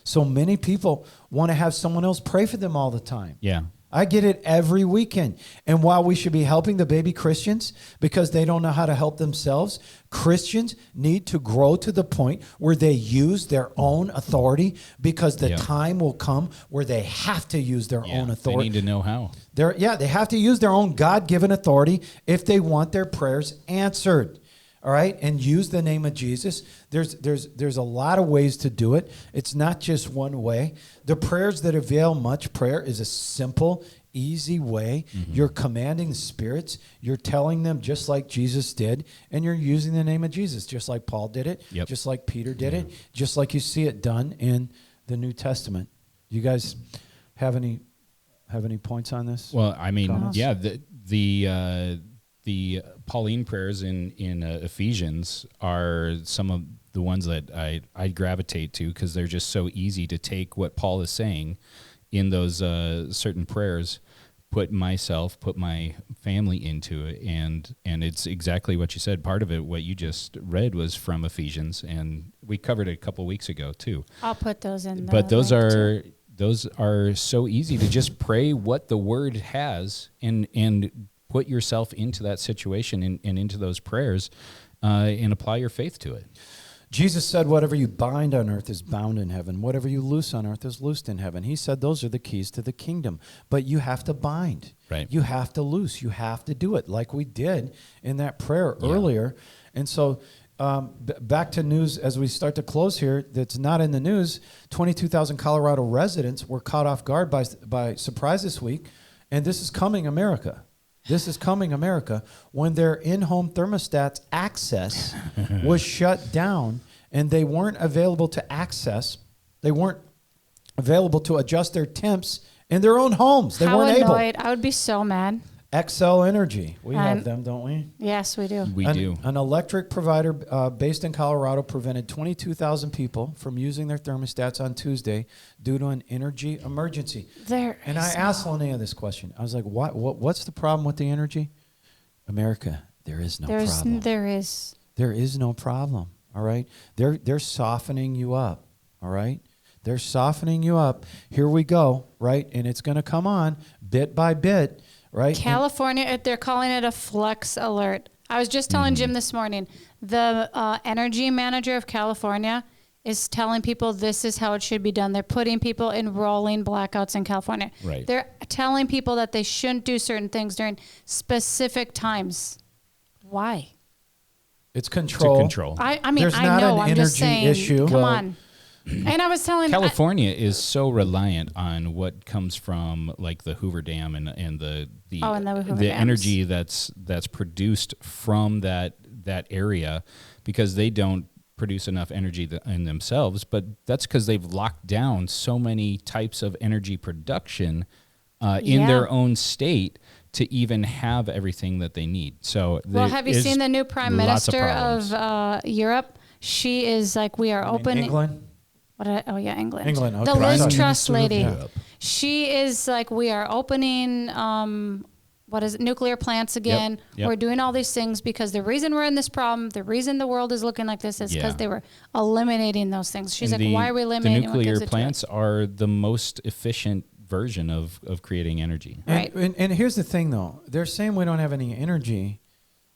So many people want to have someone else pray for them all the time. Yeah. I get it every weekend. And while we should be helping the baby Christians because they don't know how to help themselves, Christians need to grow to the point where they use their own authority because the time will come where they have to use their own authority. They need to know how. They have to use their own God-given authority if they want their prayers answered. All right, and use the name of Jesus. There's a lot of ways to do it. It's not just one way. The prayers that avail much prayer is a simple, easy way. You're commanding the spirits. You're telling them just like Jesus did, and you're using the name of Jesus just like Paul did it, just like Peter did it, just like you see it done in the New Testament. You guys have any points on this? Well, I mean, comments? The Pauline prayers in Ephesians are some of the ones that I gravitate to because they're just so easy to take what Paul is saying in those certain prayers put my family into it, and it's exactly what you said. Part of it, what you just read, was from Ephesians, and we covered it a couple weeks ago too. I'll put those in. But those are so easy to just pray what the Word has, and put yourself into that situation and into those prayers, and apply your faith to it. Jesus said, whatever you bind on earth is bound in heaven. Whatever you loose on earth is loosed in heaven. He said those are the keys to the kingdom. But you have to bind. Right. You have to loose. You have to do it like we did in that prayer earlier. And so back to news as we start to close here that's not in the news. 22,000 Colorado residents were caught off guard by surprise this week. And this is coming, America. This is coming, America, when their in-home thermostats access was shut down and they weren't available to access. They weren't available to adjust their temps in their own homes. They weren't able. I would be so mad. Xcel Energy. We have them, don't we? Yes, we do. We do. An electric provider based in Colorado prevented 22,000 people from using their thermostats on Tuesday due to an energy emergency. I asked Lonaiah this question. I was like, what's the problem with the energy? America, there is no problem. There is no problem, all right? They're softening you up, all right? They're softening you up. Here we go, right? And it's going to come on bit by bit. Right. California, they're calling it a flex alert. I was just telling Jim this morning, the energy manager of California is telling people this is how it should be done. They're putting people in rolling blackouts in California. Right. They're telling people that they shouldn't do certain things during specific times. Why? It's control. To control. I mean, There's I not know. an I'm just energy saying. issue. Come on. And I was telling California is so reliant on what comes from like the Hoover Dam and the energy that's produced from that area, because they don't produce enough energy in themselves. But that's because they've locked down so many types of energy production in their own state to even have everything that they need. So have you seen the new prime minister of Europe? She is like, we are open. England. England. England. Okay. The Liz Prime Truss lady. Europe. She is like, we are opening, nuclear plants again. Yep. We're doing all these things because the reason we're in this problem, the reason the world is looking like this is because they were eliminating those things. She's like, why are we eliminating the nuclear plants? Are the most efficient version of creating energy. Right. And here's the thing, though. They're saying we don't have any energy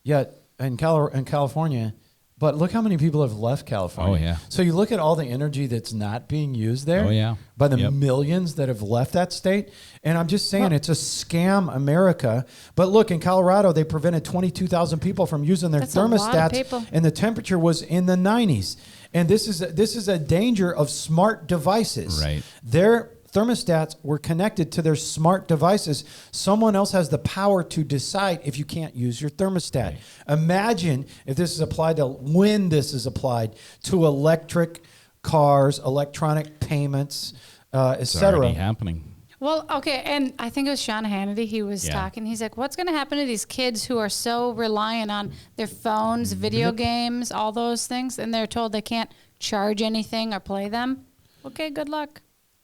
yet in California. But look how many people have left California. Oh, yeah. So you look at all the energy that's not being used there. Oh, yeah. By the millions that have left that state. And I'm just saying it's a scam, America. But look, in Colorado, they prevented 22,000 people from using their thermostats. And the temperature was in the 90s. And this is a danger of smart devices. Right. Their thermostats were connected to their smart devices. Someone else has the power to decide if you can't use your thermostat. Right. Imagine if this is applied to when this is applied to electric cars, electronic payments, etc. It's already happening. Well, okay, and I think it was Sean Hannity. He was talking. He's like, what's going to happen to these kids who are so reliant on their phones, video games, all those things, and they're told they can't charge anything or play them? Okay, good luck.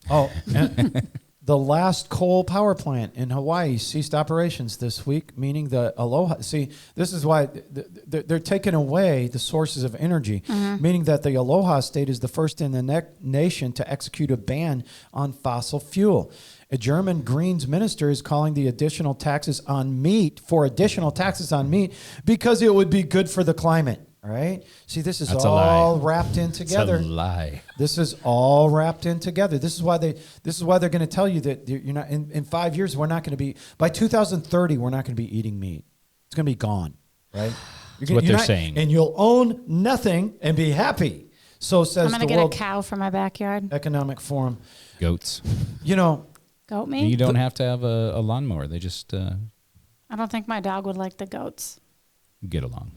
Oh, and the last coal power plant in Hawaii ceased operations this week, meaning the Aloha. See, this is why they're taking away the sources of energy, meaning that the Aloha state is the first in the nation to execute a ban on fossil fuel. A German Greens minister is calling the additional taxes on meat because it would be good for the climate. All right. See, this is all wrapped in together. It's a lie. This is all wrapped in together. This is why they're going to tell you that you're not in 5 years. We're not going to be by 2030. We're not going to be eating meat. It's going to be gone. Right. That's what they're saying. And you'll own nothing and be happy. So says I'm going to get a cow for my backyard. Economic Forum. Goats. Goat meat. You don't have to have a lawnmower. They just. I don't think my dog would like the goats. Get along.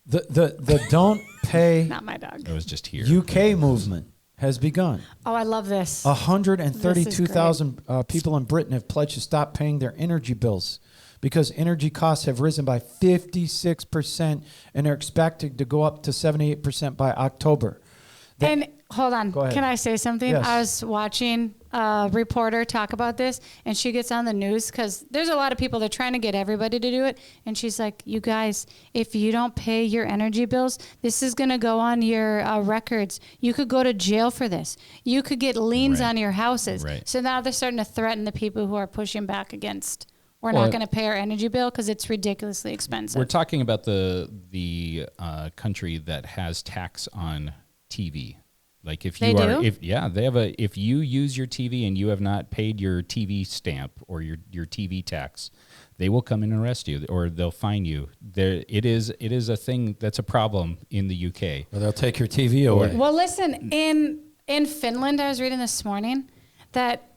The don't pay. Not my dog. It was just here. UK movement has begun. Oh, I love this. 132,000 people in Britain have pledged to stop paying their energy bills because energy costs have risen by 56% and are expected to go up to 78% by October. And hold on. Go ahead. Can I say something? Yes. I was watching reporter talk about this, and she gets on the news because there's a lot of people, they're trying to get everybody to do it, and she's like, you guys, if you don't pay your energy bills, this is going to go on your records. You could go to jail for this. You could get liens on your houses. So now they're starting to threaten the people who are pushing back against, we're not going to pay our energy bill because it's ridiculously expensive. We're talking about the country that has tax on TV. Like if you if you use your TV and you have not paid your TV stamp or your TV tax, they will come in and arrest you, or they'll fine you. It is a thing that's a problem in the UK. Or they'll take your TV away. Well, listen, in Finland, I was reading this morning that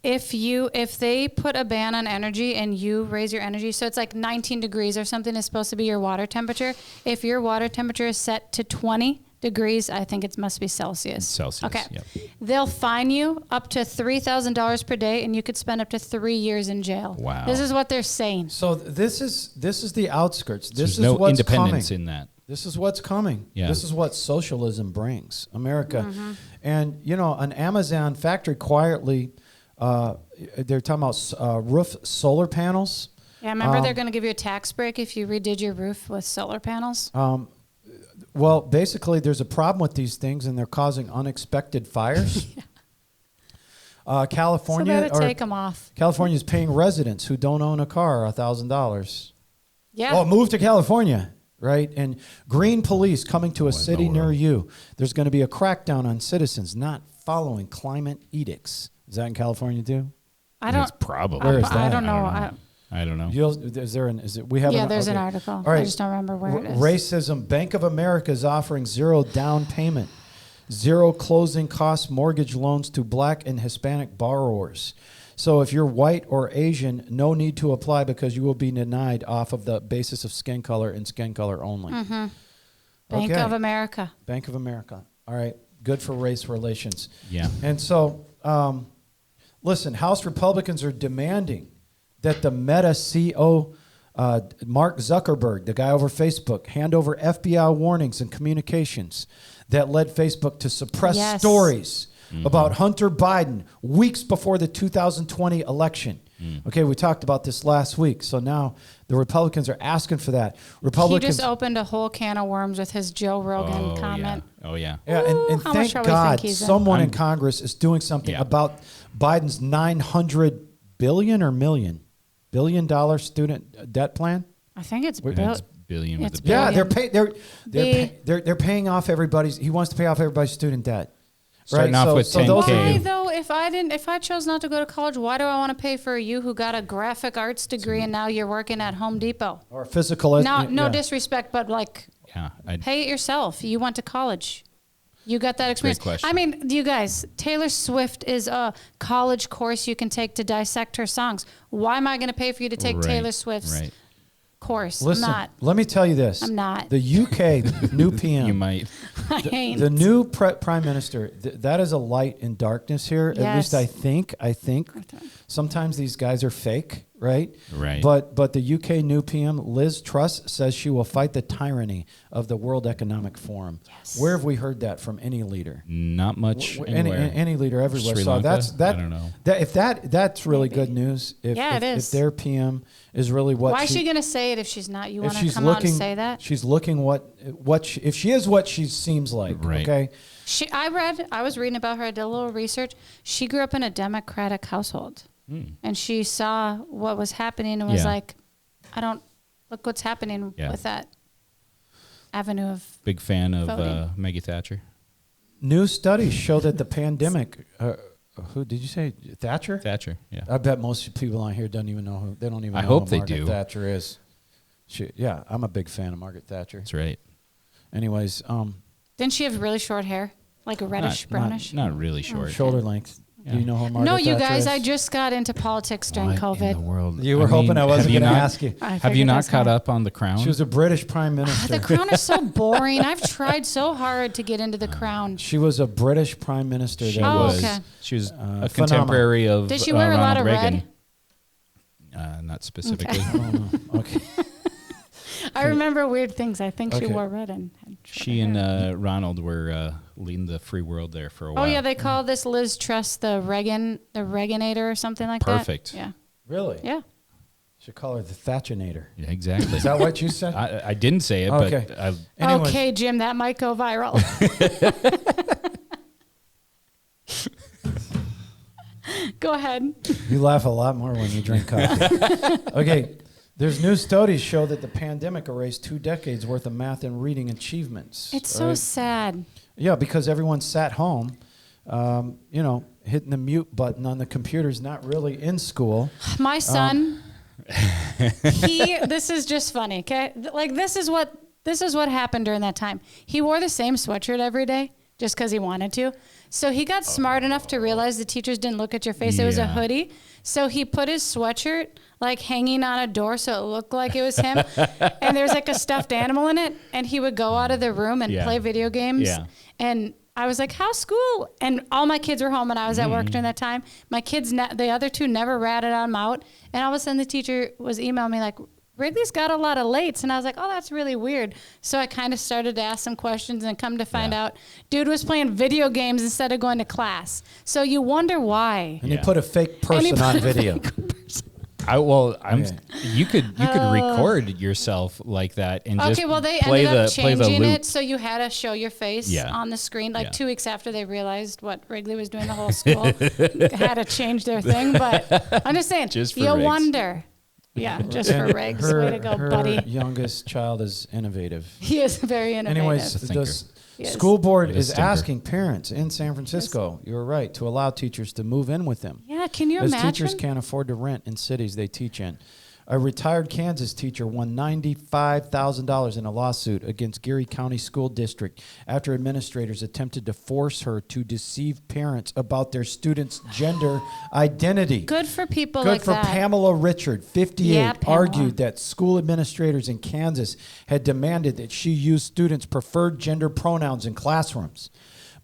if they put a ban on energy and you raise your energy, so it's like 19 degrees or something is supposed to be your water temperature. If your water temperature is set to 20 degrees, I think it must be Celsius. Celsius. Okay. Yep. They'll fine you up to $3,000 per day, and you could spend up to 3 years in jail. Wow. This is what they're saying. So this is the outskirts. This is no what's independence coming. in that. This is what's coming. Yeah. This is what socialism brings America. And an Amazon factory quietly, they're talking about roof solar panels. Yeah, remember they're going to give you a tax break if you redid your roof with solar panels? Well, basically, there's a problem with these things, and they're causing unexpected fires. California, so take them off. California is paying residents who don't own a car $1,000. Yeah. Well, move to California, right? And green police coming to a city near you. There's going to be a crackdown on citizens not following climate edicts. Is that in California too? I don't. It's probably. Where is that? I don't know. I don't know. There's an article. All right. I just don't remember where it is. Racism. Bank of America is offering 0 down payment, 0 closing cost mortgage loans to Black and Hispanic borrowers. So if you're white or Asian, no need to apply because you will be denied off of the basis of skin color and skin color only. Bank of America. Bank of America. All right. Good for race relations. Yeah. And so, listen, House Republicans are demanding that the Meta CEO, Mark Zuckerberg, the guy over Facebook, hand over FBI warnings and communications that led Facebook to suppress stories about Hunter Biden weeks before the 2020 election. Okay, we talked about this last week. So now the Republicans are asking for that. He just opened a whole can of worms with his Joe Rogan comment. Yeah. Oh, yeah. Yeah, and thank God someone in Congress is doing something about Biden's $900 billion or $1 billion student debt plan. I think it's billion with a billion. Yeah, they're paying off everybody's. He wants to pay off everybody's student debt. Starting off with 10K. Why though? If I chose not to go to college, why do I want to pay for you who got a graphic arts degree and now you're working at Home Depot or physical? No disrespect, but pay it yourself. You went to college. You got that experience. Great question. I mean, you guys, Taylor Swift is a college course you can take to dissect her songs. Why am I going to pay for you to take Taylor Swift's course? Listen, I'm not. Let me tell you this. I'm not. The UK new PM. You might. I ain't. The new prime minister. That is a light in darkness here. Yes. At least I think. Sometimes these guys are fake, right? Right. But the UK new PM, Liz Truss, says she will fight the tyranny of the World Economic Forum. Yes. Where have we heard that from any leader? Not much anywhere. Any leader everywhere. Sri so Lanka? I don't know. That's really good news. It is. If their PM is really what. Why is she going to say it if she's not? You want to come out and say that? She's looking if she is what she seems like. Right. Okay. I was reading about her. I did a little research. She grew up in a Democratic household, and she saw what was happening and was like, "I don't look what's happening with that avenue of." Big fan of voting. Maggie Thatcher. New studies show that the pandemic. Who did you say? Thatcher? Thatcher. Yeah. I bet most people on here don't even know who. They don't even. I know hope who they Margaret do. Thatcher is. I'm a big fan of Margaret Thatcher. That's right. Anyways, didn't she have really short hair, like a reddish brownish? Not really short. Shoulder length. Yeah. Do you know who Margaret No, Thatcher you guys. is? I just got into politics during What in the COVID. world? You were hoping I wasn't going to ask you. Have you not caught up on The Crown? She was a British prime minister. The Crown is so boring. I've tried so hard to get into The Crown. She was a British prime minister. She was a contemporary of Did she wear a lot of Reagan. red? Not specifically. I don't know. Okay. I remember weird things. I think she Okay. wore red and had short She hair. and Ronald were leading the free world there for a while. Oh yeah, they call this Liz Truss the Reaganator or something like Perfect. that. Yeah. Really? Yeah. Should call her the Thatchinator. Yeah, exactly. Is that what you said? I didn't say it, Okay. but Anyways, Okay, Jim, that might go viral. Go ahead. you laugh a lot more when you drink coffee. Okay. There's new studies show that the pandemic erased 2 decades worth of math and reading achievements. It's so sad. Yeah, because everyone sat home, hitting the mute button on the computers, not really in school. My son, this is just funny, okay? Like this is what happened during that time. He wore the same sweatshirt every day just because he wanted to. So he got smart enough to realize the teachers didn't look at your face. It was a hoodie. So he put his sweatshirt like hanging on a door so it looked like it was him. And there's like a stuffed animal in it. And he would go out of the room and play video games. Yeah. And I was like, how's school? And all my kids were home and I was at work during that time. My kids, the other two never ratted them out. And all of a sudden the teacher was emailing me like, Wrigley's got a lot of lates. And I was like, oh, that's really weird. So I kind of started to ask some questions and come to find out, dude was playing video games instead of going to class. So you wonder why. And he put a fake person on video. You could record yourself like that and just they play ended up the changing loop. it so you had to show your face on the screen. Like 2 weeks after they realized what Wrigley was doing, the whole school had to change their thing. But I'm just saying, Just for you Riggs. wonder. Yeah, just for Riggs. Way to go, her buddy. youngest child is innovative. He is very innovative. Anyways, the Yes. school board It is is stinker. asking parents in San Francisco, you're right, to allow teachers to move in with them. Yeah, can you As imagine? teachers can't afford to rent in cities they teach in. A retired Kansas teacher won $95,000 in a lawsuit against Geary County School District after administrators attempted to force her to deceive parents about their students' gender identity. Good for people Good like for that. Pamela Richard, 58, Yeah, Pamela. argued that school administrators in Kansas had demanded that she use students' preferred gender pronouns in classrooms,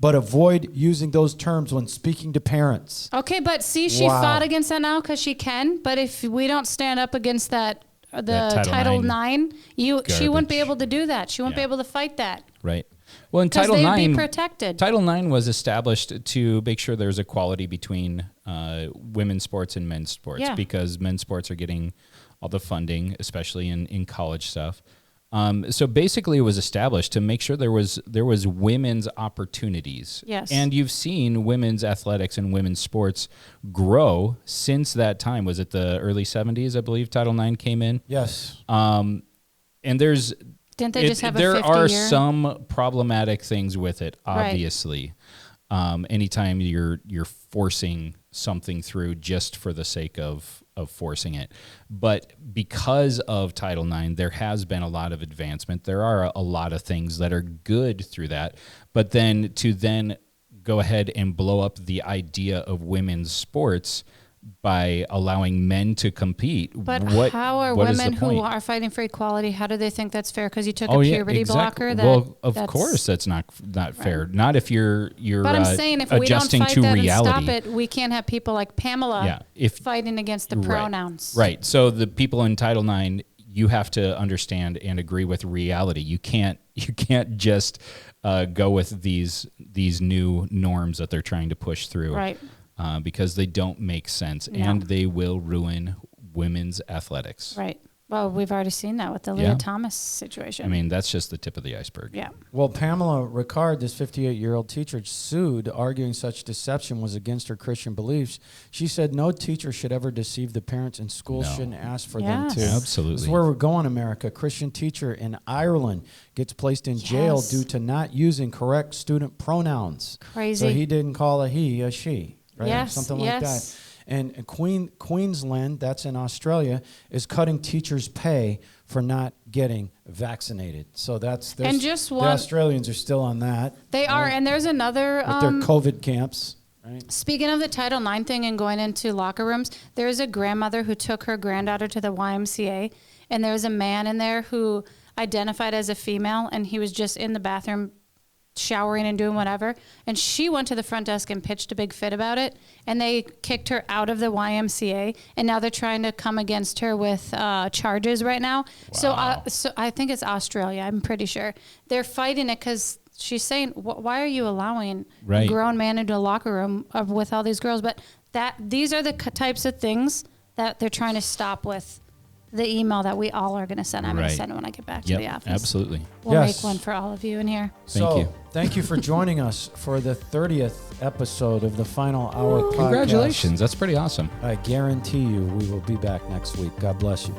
but avoid using those terms when speaking to parents. Okay, but see, she Wow. fought against that now because she can. But if we don't stand up against that, Title IX, she wouldn't be able to do that. She wouldn't be able to fight that. Right. Well, in Because Title they'd be IX, protected. Title IX was established to make sure there's equality between women's sports and men's sports because men's sports are getting all the funding, especially in college stuff. So basically, it was established to make sure there was women's opportunities. Yes. And you've seen women's athletics and women's sports grow since that time. Was it the early 70s, I believe, Title IX came in? Yes. And there's Didn't they just have a there 50 are year? some problematic things with it, obviously. Anytime you're forcing something through just for the sake of forcing it. But because of Title IX, there has been a lot of advancement. There are a lot of things that are good through that. But then to go ahead and blow up the idea of women's sports by allowing men to compete. But what, how are what is the women who point? are fighting for equality, how do they think that's fair? Because you took a puberty blocker? Well, of course that's not fair. Not if you're But I'm saying if we don't adjusting fight to that reality. and stop it, we can't have people like Pamela fighting against the pronouns. Right. So the people in Title IX, you have to understand and agree with reality. You can't just go with these new norms that they're trying to push through. Right. Because they don't make sense and they will ruin women's athletics. Right. Well, we've already seen that with the Leah Thomas situation. I mean, that's just the tip of the iceberg. Yeah. Well, Pamela Ricard, this 58-year-old teacher, sued, arguing such deception was against her Christian beliefs. She said no teacher should ever deceive the parents, and schools shouldn't ask for them to. Absolutely. This is where we're going, America. A Christian teacher in Ireland gets placed in jail due to not using correct student pronouns. Crazy. So he didn't call a he a she, right? Yes, Something like that. And Queensland, that's in Australia, is cutting teachers' pay for not getting vaccinated. So the Australians are still on that. They are, and there's another with their COVID camps. Right. Speaking of the Title IX thing and going into locker rooms, there's a grandmother who took her granddaughter to the YMCA, and there was a man in there who identified as a female, and he was just in the bathroom showering and doing whatever. And she went to the front desk and pitched a big fit about it. And they kicked her out of the YMCA. And now they're trying to come against her with charges right now. Wow. So I think it's Australia. I'm pretty sure they're fighting it because she's saying, why are you allowing a grown man into a locker room with all these girls? But these are the types of things that they're trying to stop with the email that we all are going to send. I'm going to send it when I get back to the office. Absolutely. We'll make one for all of you in here. Thank you for joining us for the 30th episode of the Final Hour podcast. Congratulations. That's pretty awesome. I guarantee you we will be back next week. God bless you.